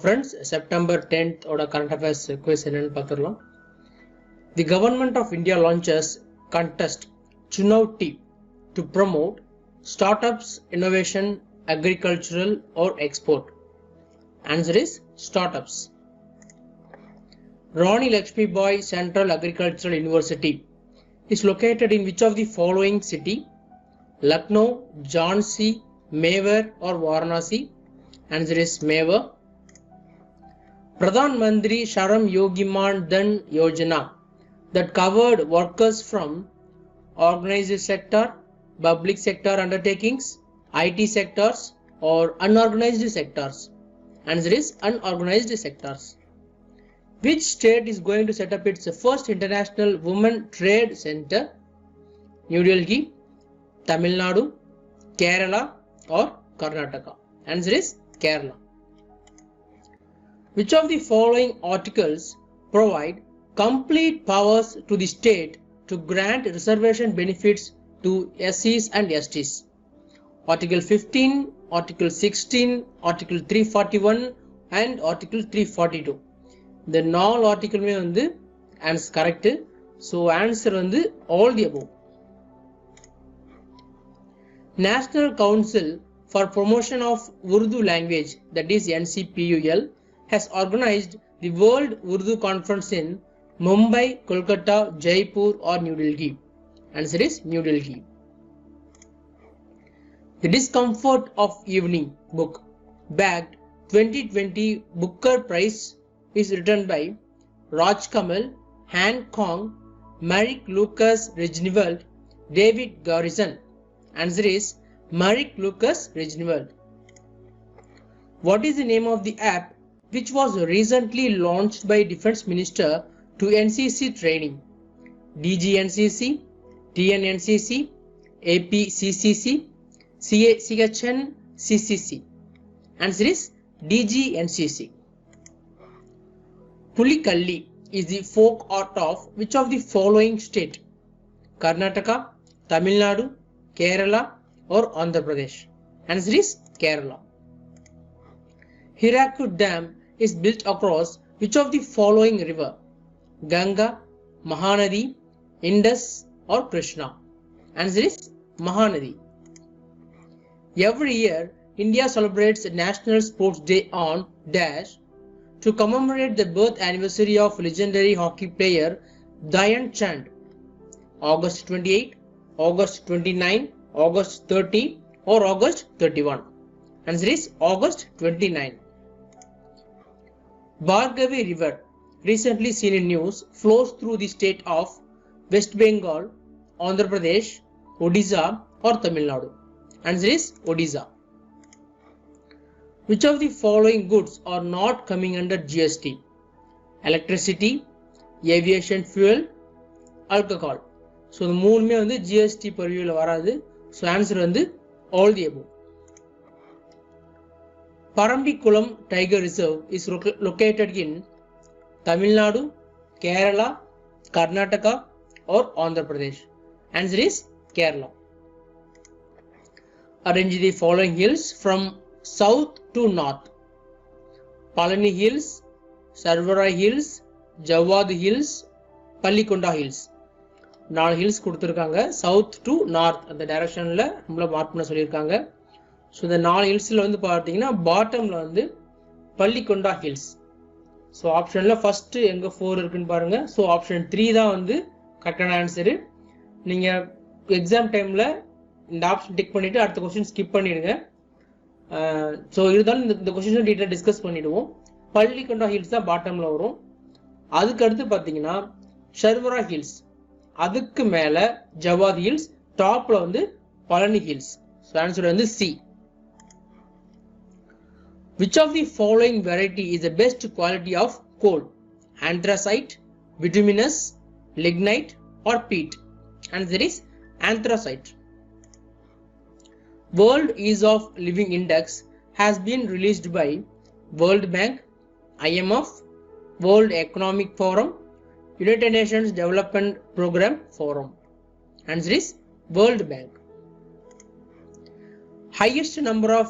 friends, September 10th oda current affairs quiz ennu paathirulam. The government of India launches contest Chunauti to promote startups, innovation, agricultural or export. Answer is startups. Rani Lakshmi Bai Central Agricultural University is located in which of the following city? Lucknow, Jhansi, Mewar or Varanasi? Answer is Mewar. Pradhan Mantri Shram Yogi Man Dhan Yojana that covered workers from organized sector, public sector undertakings, IT sectors or unorganized sectors. Answer is unorganized sectors. Which state is going to set up its first international women trade center? New Delhi, Tamil Nadu, Kerala or Karnataka? Answer is Kerala. Which of the following articles provide complete powers to the state to grant reservation benefits to SCs and STs? Article 15, Article 16, Article 341 and Article 342. The null article may வந்து answer correct. So answer வந்து all the above. National Council for Promotion of Urdu Language, that is NCPUL, has organized the World Urdu Conference in Mumbai, Kolkata, Jaipur or New Delhi. Answer is New Delhi. The Discomfort of Evening book, bagged 2020 Booker Prize, is written by Raj Kamal, Han Kong, Marek Lucas Regneveld, David Garrison. Answer is Marek Lucas Regneveld. What is the name of the app which was recently launched by Defense Minister to NCC training? DGNCC, TNNCC, APCCC, CHN CCC. Answer is DGNCC. Pulikalli is the folk art of which of the following state? Karnataka, Tamil Nadu, Kerala or Andhra Pradesh? Answer is Kerala. Hirakud Dam is built across which of the following river? Ganga, Mahanadi, Indus or Krishna? Answer is Mahanadi. Every year, India celebrates National Sports Day on dash to commemorate the birth anniversary of legendary hockey player Dhyan Chand. August 28, August 29, August 30 or August 31? Answer is August 29. Bhargavi River, recently seen in news, flows through the state of West Bengal, Andhra Pradesh, Odisha or Tamil Nadu? Answer is Odisha. Which of the following goods are not coming under GST? Electricity, aviation fuel, alcohol. So the மூணுமே வந்து GST பரிவில வராது. So answer வந்து all the above. Parambikkuzham Tiger Reserve is located in Tamil Nadu, Kerala, Karnataka or Andhra Pradesh? Answer is Kerala. Arrange the following hills from south to north: Palani Hills, Sarvara Hills, Jawad Hills, Pallikonda Hills. 4 hills கொடுத்திருக்காங்க, south to north அந்த டைரக்ஷன்ல நம்மள mark பண்ண சொல்லிருக்காங்க. So இந்த 4 ஹில்ஸில் வந்து பார்த்தீங்கன்னா பாட்டமில் வந்து பள்ளிக்கொண்டா ஹில்ஸ். ஸோ ஆப்ஷனில் ஃபஸ்ட்டு எங்கே 4 இருக்குன்னு பாருங்கள். ஸோ ஆப்ஷன் 3 தான் வந்து கரெக்டான ஆன்சரு. நீங்கள் எக்ஸாம் டைமில் இந்த ஆப்ஷன் டிக் பண்ணிவிட்டு அடுத்த கொஸ்டின் ஸ்கிப் பண்ணிவிடுங்க. ஸோ இருந்தாலும் இந்த கொஸ்டின் டீட்டெயில் டிஸ்கஸ் பண்ணிவிடுவோம். பள்ளிக்கொண்டா ஹில்ஸ் தான் பாட்டமில் வரும். அதுக்கு அடுத்து பார்த்தீங்கன்னா ஷர்வரா ஹில்ஸ், அதுக்கு மேலே ஜவாத் ஹில்ஸ், டாப்பில் வந்து பழனி ஹில்ஸ். ஸோ ஆன்சர் வந்து C. Which of the following variety is the best quality of coal? Anthracite, bituminous, lignite or peat? Answer is anthracite. World Ease of Living Index has been released by World Bank, IMF, World Economic Forum, United Nations Development Program Forum. Answer is World Bank. Highest number of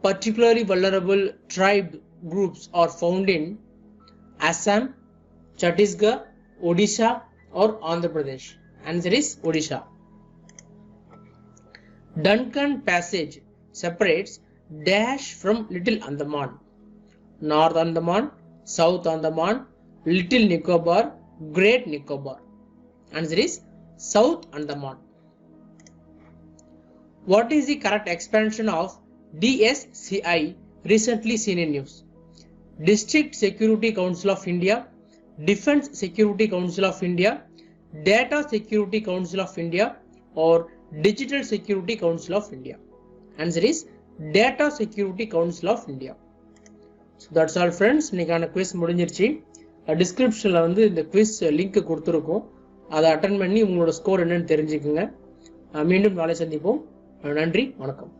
particularly vulnerable tribe groups are found in Assam, Chhattisgarh, Odisha or Andhra Pradesh? Answer is Odisha. Duncan Passage separates dash from Little Andaman. North Andaman, South Andaman, Little Nicobar, Great Nicobar. Answer is South Andaman. What is the correct expansion of DSCI recently seen in news? District Security Council of India, Defense Security Council of India, Data Security Council of India or Digital Security Council of India? Answer is Data Security Council of India. So that's all friends. இன்னைக்கான quiz முடிஞ்சிருச்சு. டிஸ்கிரிப்ஷன்ல வந்து இந்த quiz link கொடுத்துருக்கோம். அதை attend பண்ணி உங்களோட score என்னன்னு தெரிஞ்சுக்குங்க. மீண்டும் நாளை சந்திப்போம். நன்றி, வணக்கம்.